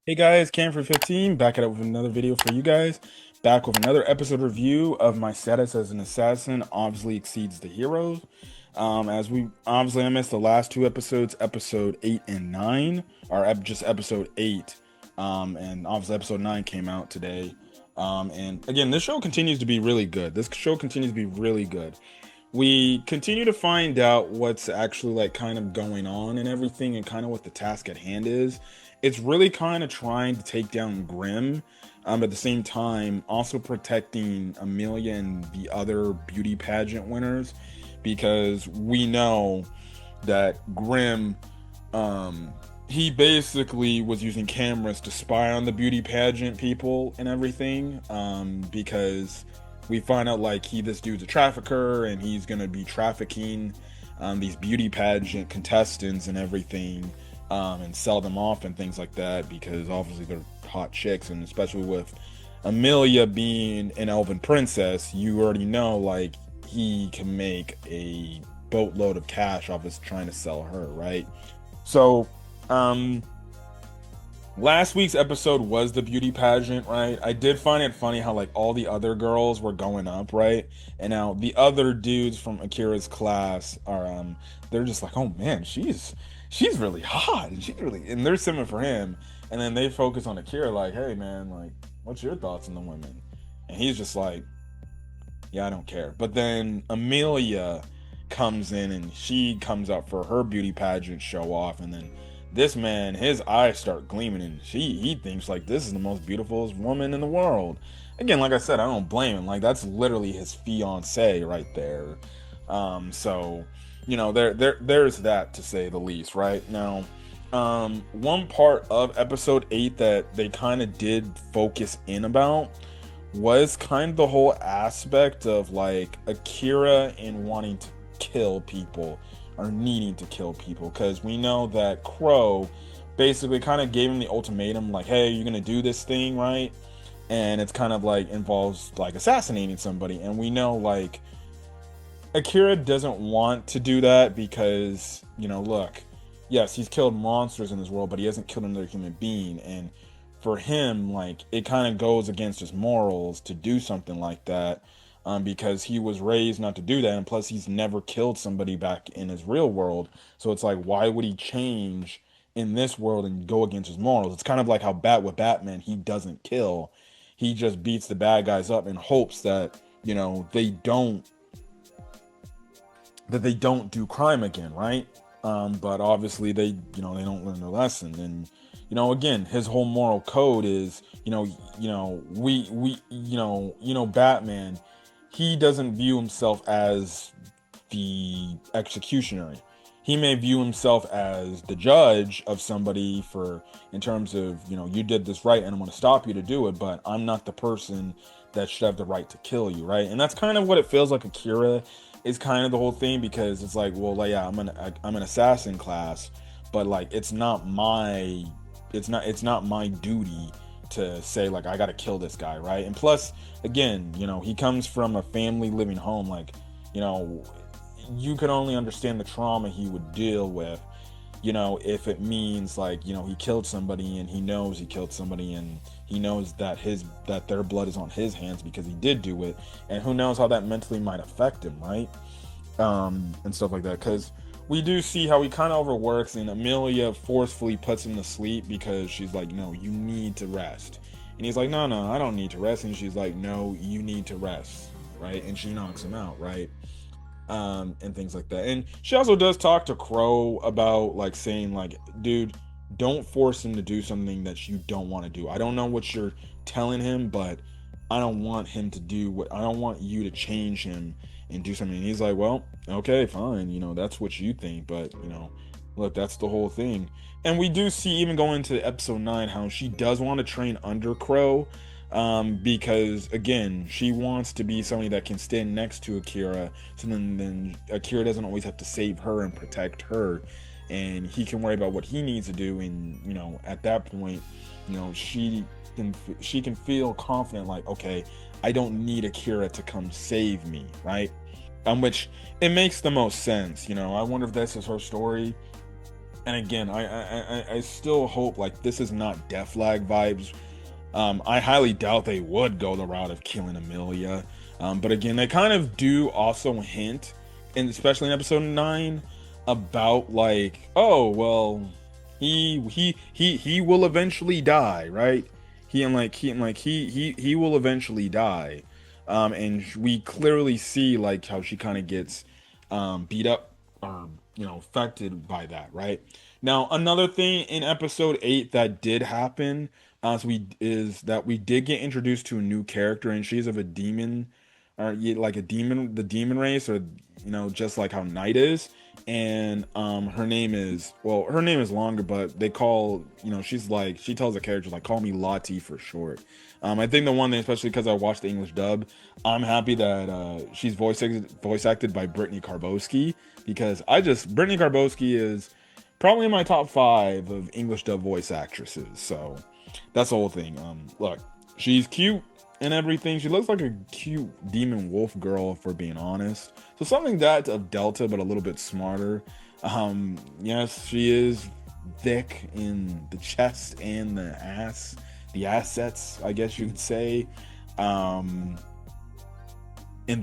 Hey guys, Cam for 15, back at it with another video for you guys. Back with another episode review of my status as an assassin obviously exceeds the heroes. As we obviously I missed the last two episodes, episode 8 and 9, or just episode 8. And obviously episode 9 came out today. And again, this show continues to be really good. This show continues to be really good. We continue to find out what's actually like kind of going on and everything, and kind of what the task at hand is. It's really kind of trying to take down Grimm, at the same time also protecting Amelia and the other beauty pageant winners, because we know that Grimm, he basically was using cameras to spy on the beauty pageant people and everything, because we find out like this dude's a trafficker and he's gonna be trafficking these beauty pageant contestants and everything, and sell them off and things like that, because obviously they're hot chicks, and especially with Amelia being an elven princess, you already know like he can make a boatload of cash off us trying to sell her, right? So, um, last week's episode was the beauty pageant, right? I did find it funny how like all the other girls were going up, right? And now the other dudes from Akira's class are they're just like, "Oh man, she's really hot and and they're simming for him." And then they focus on Akira like, "Hey man, like what's your thoughts on the women?" And he's just like, "Yeah, I don't care." But then Amelia comes in and she comes up for her beauty pageant show off, and then this man, his eyes start gleaming, and he thinks like this is the most beautiful woman in the world. Again, like I said, I don't blame him. Like that's literally his fiance right there. So there's that, to say the least. Right now, one part of episode 8 that they kind of did focus in about was kind of the whole aspect of like Akira and wanting to kill people, or needing to kill people, because we know that Crow basically kind of gave him the ultimatum like, hey, you're gonna do this thing, right? And it's kind of like involves like assassinating somebody, and we know like Akira doesn't want to do that because, look, yes, he's killed monsters in this world, but he hasn't killed another human being. And for him, like, it kind of goes against his morals to do something like that, because he was raised not to do that. And plus, he's never killed somebody back in his real world. So it's like, why would he change in this world and go against his morals? It's kind of like how with Batman, he doesn't kill. He just beats the bad guys up in hopes that, they don't do crime again, right? But obviously they don't learn their lesson. And again, his whole moral code is, Batman, he doesn't view himself as the executioner. He may view himself as the judge of somebody, for in terms of, you did this right and I'm going to stop you to do it, but I'm not the person that should have the right to kill you, right? And that's kind of what it feels like Akira is kind of the whole thing, because it's like, well, like, yeah, I'm an assassin class, but like it's not my duty to say like I got to kill this guy, right? And plus, again, he comes from a family living home, like, you know, you can only understand the trauma he would deal with, if it means like, he killed somebody and he knows he killed somebody, and he knows that their blood is on his hands because he did do it, and who knows how that mentally might affect him, right? And stuff like that, because we do see how he kind of overworks, and Amelia forcefully puts him to sleep because she's like, no, you need to rest. And he's like, no, I don't need to rest. And she's like, no, you need to rest, right? And she knocks him out, right? And things like that. And she also does talk to Crow about like saying like, dude, don't force him to do something that you don't want to do. I don't know what you're telling him, but I don't want him to do what I don't want you to change him and do something. And he's like, well, okay, fine, that's what you think, but look, that's the whole thing. And we do see, even going into episode 9, how she does want to train under Crow, because again, she wants to be somebody that can stand next to Akira, so then Akira doesn't always have to save her and protect her, and he can worry about what he needs to do. And at that point, she can feel confident, like, okay, I don't need Akira to come save me, right? Which it makes the most sense. I wonder if this is her story, And again, I still hope like this is not Death Flag vibes. I highly doubt they would go the route of killing Amelia. But again, they kind of do also hint, and especially in episode 9, about like, oh well, he will eventually die, right? He will eventually die. And we clearly see like how she kind of gets beat up or affected by that, right? Now another thing in episode 8 that did happen is that we did get introduced to a new character, and she's of a demon, or like a demon, the demon race, or just like how Knight is. And her name is longer, but they call, she's like, she tells the characters like, call me Latty for short. I think the one thing, especially because I watched the English dub, I'm happy that she's voice acted by Brittany Karbowski, because Brittany Karbowski is probably in my top 5 of English dub voice actresses. So that's the whole thing. Look, she's cute and everything. She looks like a cute demon wolf girl, if we're being honest. So something that's of Delta, but a little bit smarter. Yes, she is thick in the chest and the assets, I guess you could say, and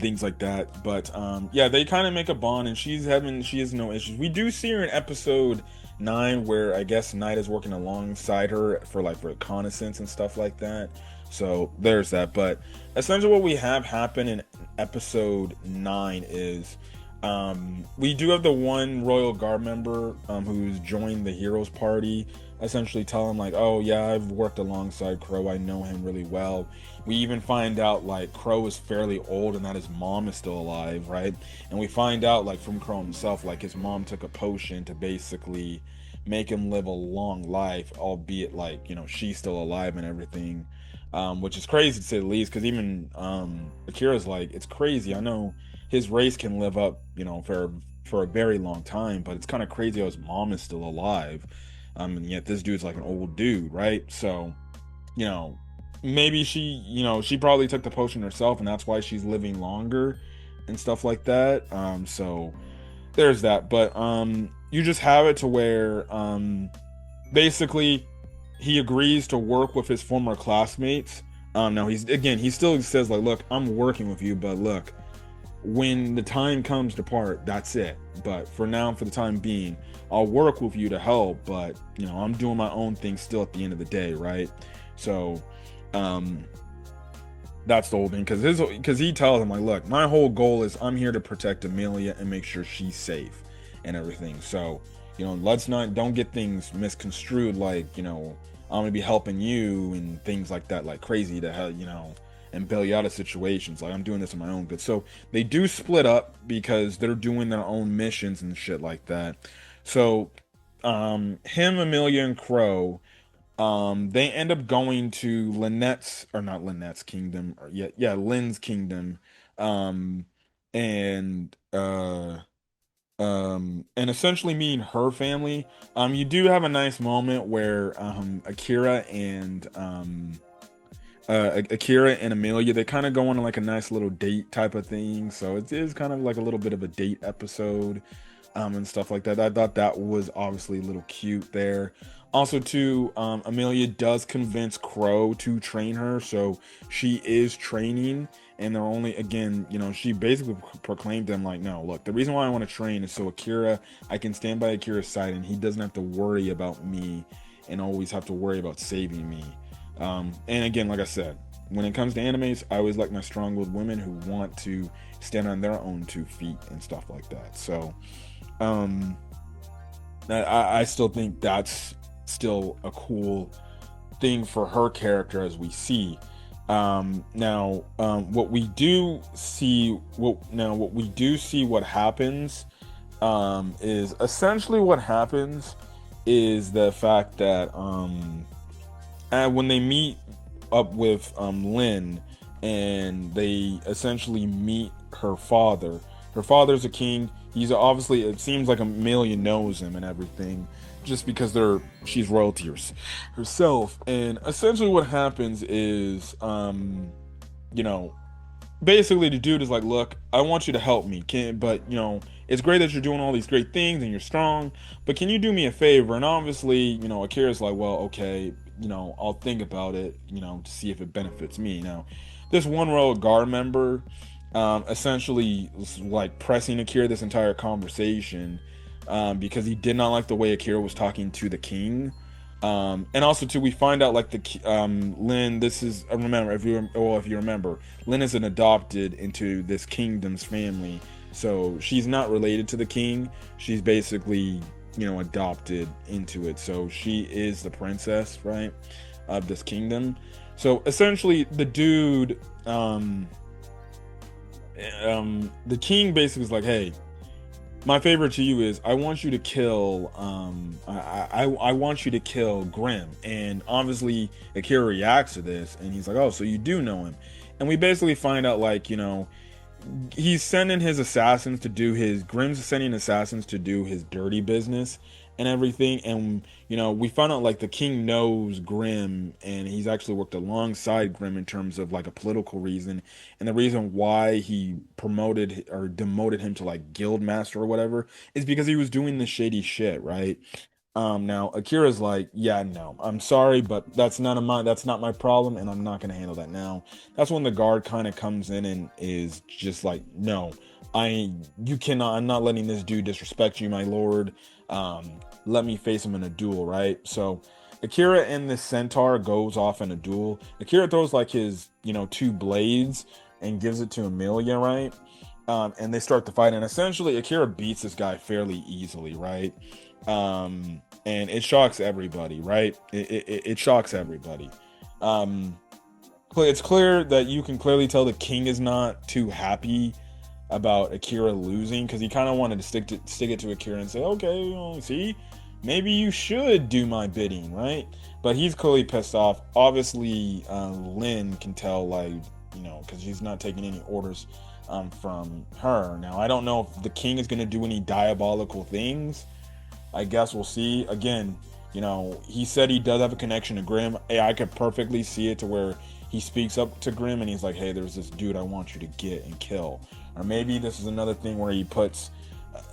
things like that. But yeah, they kind of make a bond, and she has no issues. We do see her in episode 9, where I guess Knight is working alongside her for reconnaissance and stuff like that. So there's that. But essentially what we have happen in episode 9 is we do have the one Royal Guard member who's joined the heroes party, essentially tell him like, oh yeah, I've worked alongside Crow, I know him really well. We even find out like Crow is fairly old and that his mom is still alive, right? And we find out like from Crow himself, like his mom took a potion to basically make him live a long life, albeit like she's still alive and everything, which is crazy to say the least, because even Akira's like, it's crazy, I know his race can live up for a very long time, but it's kind of crazy how his mom is still alive, and yet this dude's like an old dude, right? So maybe she probably took the potion herself, and that's why she's living longer and stuff like that. So there's that. But you just have it to where basically he agrees to work with his former classmates. Now he still says like, look, I'm working with you, but look, when the time comes to part, that's it. But for now, for the time being, I'll work with you to help, but I'm doing my own thing still at the end of the day, right? So that's the whole thing, because he tells him like, look, my whole goal is I'm here to protect Amelia and make sure she's safe and everything. So don't get things misconstrued like I'm gonna be helping you and things like that, like crazy to hell, and bail you out of situations. Like, I'm doing this on my own good. So they do split up because they're doing their own missions and shit like that. So him, Amelia, and Crow, they end up going to not Lynette's kingdom, or Lynn's kingdom, um, and and essentially meeting her family. You do have a nice moment where Akira and Amelia, they kind of go on like a nice little date type of thing. So it is kind of like a little bit of a date episode, and stuff like that. I thought that was obviously a little cute there. Also, too, Amelia does convince Crow to train her, so she is training. And they're only, again, she basically proclaimed them like, no, look, the reason why I want to train is so I can stand by Akira's side, and he doesn't have to worry about me and always have to worry about saving me. And again, like I said, when it comes to animes, I always like my strong-willed women who want to stand on their own 2 feet and stuff like that. So I still think that's still a cool thing for her character, as we see. What we do see what happens is essentially what happens is the fact that when they meet up with Lynn, and they essentially meet her father. Her father's a king. He's obviously, it seems like Amelia knows him and everything, just because she's royalty herself. And essentially what happens is, basically the dude is like, look, I want you to help me, but it's great that you're doing all these great things and you're strong, but can you do me a favor? And obviously, Akira's like, well, okay, I'll think about it, to see if it benefits me. Now, this one royal guard member essentially was like pressing Akira this entire conversation, because he did not like the way Akira was talking to the king. And also too, we find out like Lynn. This is, remember, if you remember, Lynn is an adopted into this kingdom's family, so she's not related to the king. She's basically adopted into it, so she is the princess, right, of this kingdom. So essentially, the dude, the king basically is like, hey, my favor to you is I want you to kill I want you to kill Grim. And obviously Akira reacts to this and he's like, oh, so you do know him. And we basically find out, like, he's sending his assassins to do his Grimm's sending assassins to do his dirty business and everything. And we found out like the king knows Grimm, and he's actually worked alongside Grimm in terms of like a political reason. And the reason why he promoted or demoted him to like guild master or whatever is because he was doing the shady shit, right? Now Akira's like, yeah, no, I'm sorry, but that's not my problem, and I'm not gonna handle that now. That's when the guard kind of comes in and is just like, no, you cannot, I'm not letting this dude disrespect you, my lord. Let me face him in a duel, right? So Akira and the centaur goes off in a duel. Akira throws like his, two blades and gives it to Amelia, right? And they start to fight, and essentially Akira beats this guy fairly easily, right? And it shocks everybody, right? It shocks everybody. It's clear that you can clearly tell the king is not too happy about Akira losing, because he kind of wanted to stick it to Akira and say, okay, see, maybe you should do my bidding, right? But he's clearly pissed off. Obviously, Lynn can tell, like, because she's not taking any orders from her. Now, I don't know if the king is going to do any diabolical things. I guess we'll see. Again, he said he does have a connection to Grimm. Hey, I could perfectly see it to where he speaks up to Grimm and he's like, hey, there's this dude I want you to get and kill. Or maybe this is another thing where he puts,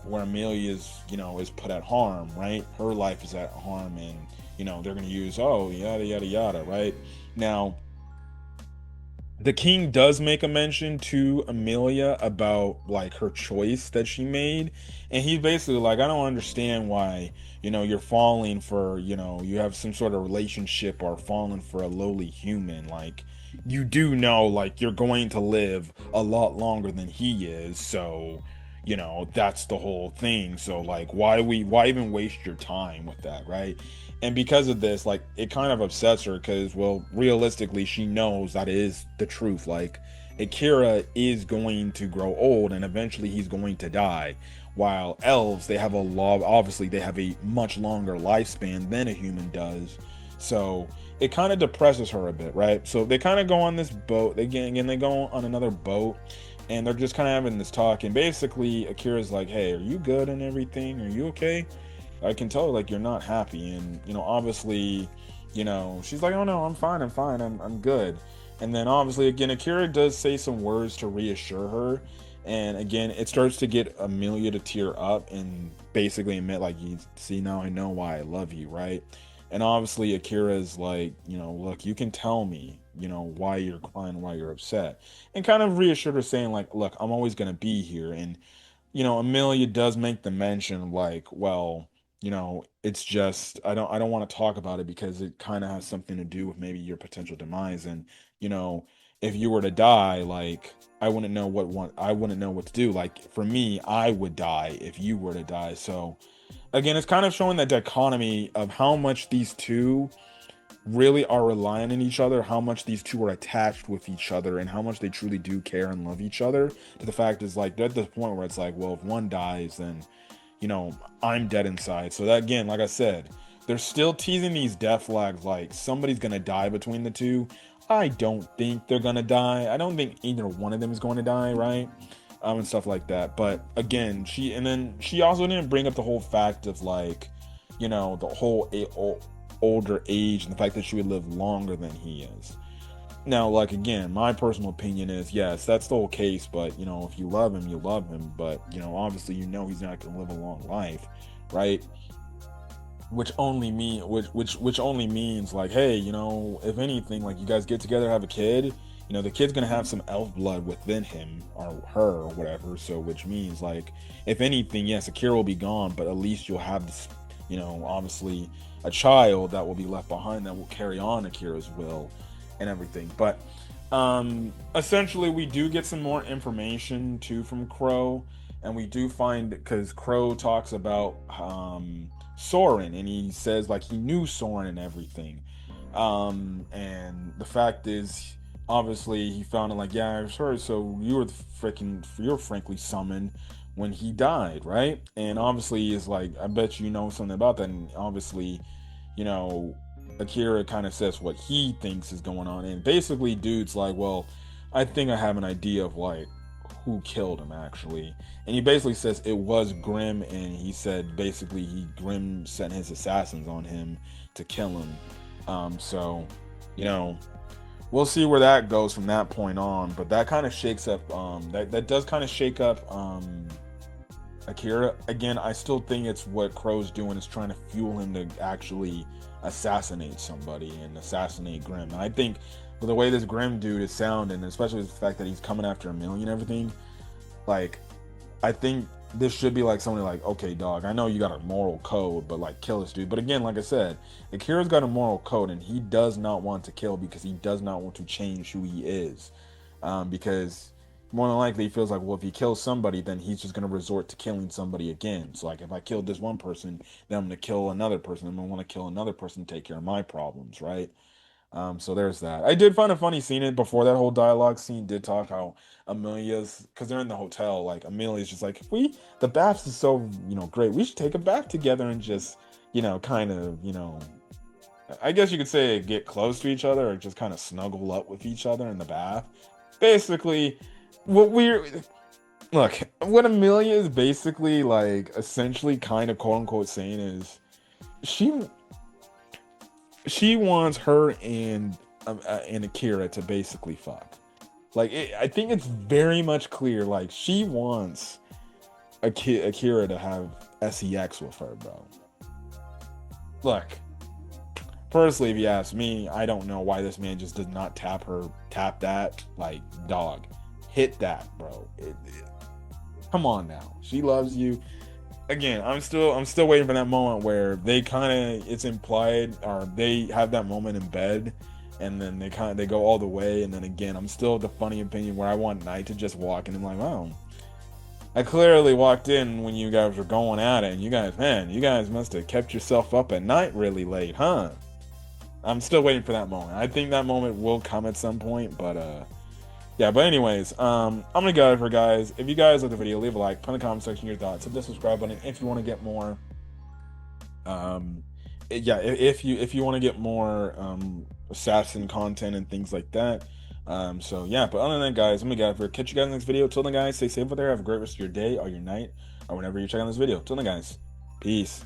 where Amelia is put at harm, right? Her life is at harm, and, they're going to use, oh, yada, yada, yada, right? Now, the king does make a mention to Amelia about like her choice that she made, and he's basically like, I don't understand why you're falling for, you have some sort of relationship or falling for a lowly human. Like, you do know, like, you're going to live a lot longer than he is, so that's the whole thing. So like, why even waste your time with that, right? And because of this, like, it kind of upsets her, because, well, realistically, she knows that is the truth. Like, Akira is going to grow old, and eventually he's going to die. While elves, they have obviously they have a much longer lifespan than a human does. So it kind of depresses her a bit, right? So they kind of go on this boat. They go on another boat, and they're just kind of having this talk. And basically, Akira's like, hey, are you good and everything? Are you okay? I can tell, like, you're not happy. And obviously, she's like, oh no, I'm fine, I'm good. And then obviously, again, Akira does say some words to reassure her, and again, it starts to get Amelia to tear up and basically admit, like, you see, now I know why I love you, right? And obviously Akira's like, look, you can tell me, why you're crying, why you're upset, and kind of reassured her, saying like, look, I'm always gonna be here. And Amelia does make the mention, like, well, it's just, I don't want to talk about it because it kind of has something to do with maybe your potential demise. And if you were to die, like, I wouldn't know what to do. Like, for me, I would die if you were to die. So again, it's kind of showing that dichotomy of how much these two really are reliant on each other, how much these two are attached with each other, and how much they truly do care and love each other. To the fact is, like, they're at the point where it's like, well, if one dies, then I'm dead inside. So that, again, like I said, they're still teasing these death flags, like somebody's gonna die between the two. I don't think they're gonna die. I don't think either one of them is going to die, right? And stuff like that. But again, she also didn't bring up the whole fact of, like, the whole older age and the fact that she would live longer than he is. Now, like, again, my personal opinion is, yes, that's the whole case, but, you know, if you love him, you love him, but, you know, obviously, you know, he's not going to live a long life, right? Which only means, like, hey, you know, if anything, like, you guys get together, have a kid, you know, the kid's gonna have some elf blood within him or her or whatever. So which means, like, if anything, yes, Akira will be gone, but at least you'll have this, you know, obviously a child that will be left behind that will carry on Akira's will and everything. But essentially, we do get some more information too from Crow, and we do find, because Crow talks about Soren, and he says like he knew Soren and everything. And the fact is, obviously, he found it like, yeah, I was heard. So you're frankly summoned when he died, right? And obviously, is like, I bet you know something about that. And obviously, you know, Akira kind of says what he thinks is going on, and basically, dude's like, well, I think I have an idea of like who killed him actually. And he basically says it was Grim, and he said basically Grim sent his assassins on him to kill him. So, you know, we'll see where that goes from that point on. But that kind of shakes up. That does kind of shake up Akira. Again, I still think it's what Crow's doing is trying to fuel him to actually assassinate somebody and assassinate Grim. And I think with the way this Grim dude is sounding, especially with the fact that he's coming after Amelia and everything, like, I think this should be like somebody like, okay, dog, I know you got a moral code, but like, kill this dude. But again, like I said, Akira's got a moral code, and he does not want to kill because he does not want to change who he is. Because more than likely he feels like, well, if he kills somebody, then he's just going to resort to killing somebody again. So like, if I killed this one person, then I'm going to kill another person. I'm going to want to kill another person to take care of my problems, right? So there's that. I did find a funny scene in before that whole dialogue scene did talk how Amelia's, because they're in the hotel, like Amelia's just like, the baths is so, you know, great, we should take a bath together and just, you know, kind of, you know, I guess you could say get close to each other or just kind of snuggle up with each other in the bath. Basically, what we're look, what Amelia is basically like essentially kind of quote unquote saying is she she wants her and Akira to basically fuck. Like, I think it's very much clear. Like, she wants Akira to have sex with her, bro. Look, personally, if you ask me, I don't know why this man just did not tap that. Like, dog, hit that, bro. Come on now, she loves you. Again, I'm still waiting for that moment where they kind of, it's implied, or they have that moment in bed, and then they go all the way, and then again, I'm still the funny opinion where I want Knight to just walk in and I'm like, wow, I clearly walked in when you guys were going at it, and you guys must have kept yourself up at night really late, huh? I'm still waiting for that moment. I think that moment will come at some point, but yeah, but anyways, I'm gonna go for guys. If you guys like the video, leave a like, put in the comment section your thoughts, hit the subscribe button if you want to get more. Yeah, if you want to get more assassin content and things like that. So yeah, but other than that, guys, I'm gonna go for catch you guys in the next video. Till then, guys, stay safe out there. Have a great rest of your day or your night or whenever you're checking this video. Till then, guys, peace.